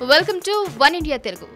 Welcome to one India Telugu.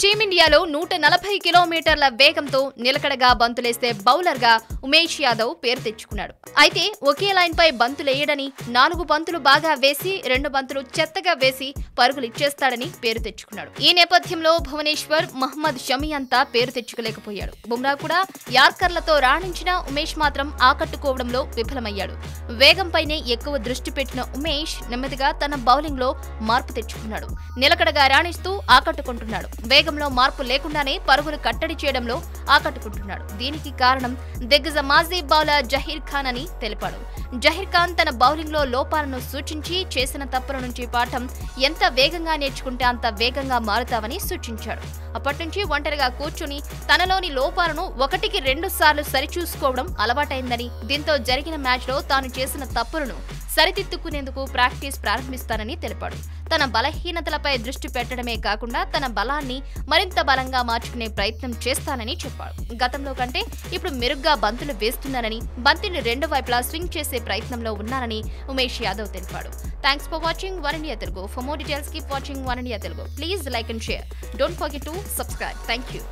టీమిండియాలో 140 కిలోమీటర్ల వేగంతో నిలకడగా బంతులేస్తే బౌలర్గా ఉమేష్ యాదవ్ పేరు తెచ్చుకున్నాడు. అయితే ఒకే లైన్ పై బంతులేయడని, 4 బంతులు బాగా వేసి 2 బంతులు చెత్తగా వేసి పరుగులు ఇచ్చేస్తాడని పేరు తెచ్చుకున్నాడు. ఈ నేపథ్యంలో భువనేశ్వర్, మహ్మద్ షమి అంతా పేరు తెచ్చుకోలేకపోయాడు. బుమ్రా కూడా యార్కర్లతో రాణించిన ఉమేష్ మాత్రం ఆకట్టుకోవడంలో విఫలమయ్యాడు. వేగంపైనే ఎక్కువ దృష్టి పెట్టిన ఉమేష్ నెమ్మదిగా తన బౌలింగ్ లో మార్పు తెచ్చుకున్నాడు. నిలకడగా రాణిస్తూ ఆకట్టుకుంటున్నాడు. వేగంలో మార్పు లేకుండానే పరుగులు కట్టడి చేయడంలో ఆకట్టుకుంటున్నాడు. దీనికి కారణం దిగ్గజ మాజీ బౌలర్ జహీర్ ఖాన్ అని తెలిపాడు. జహీర్ ఖాన్ తన బౌలింగ్ లో లోపాలను సూచించి చేసిన తప్పుల నుంచి పాఠం ఎంత వేగంగా నేర్చుకుంటే అంత వేగంగా మారుతావని సూచించాడు. అప్పటి నుంచి ఒంటరిగా కూర్చుని తనలోని లోపాలను 1కి 2 సార్లు సరిచూసుకోవడం అలవాటైందని, దీంతో జరిగిన మ్యాచ్ లో తాను చేసిన తప్పులను సరిదిద్దుకునేందుకు ప్రాక్టీస్ ప్రారంభిస్తానని తెలిపాడు. తన బలహీనతలపై దృష్టి పెట్టడమే కాకుండా తన బలాన్ని మరింత బలంగా మార్చుకునే ప్రయత్నం చేస్తానని చెప్పాడు. గతంలో కంటే ఇప్పుడు మెరుగ్గా బంతులు వేస్తున్నానని, బంతిని 2 వైపులా స్వింగ్ చేసే ప్రయత్నంలో ఉన్నానని ఉమేష్ యాదవ్ తెలిపాడు. Thanks for watching one India Telugu. For more details keep watching one India Telugu. Please like and share. Don't forget to subscribe. Thank you.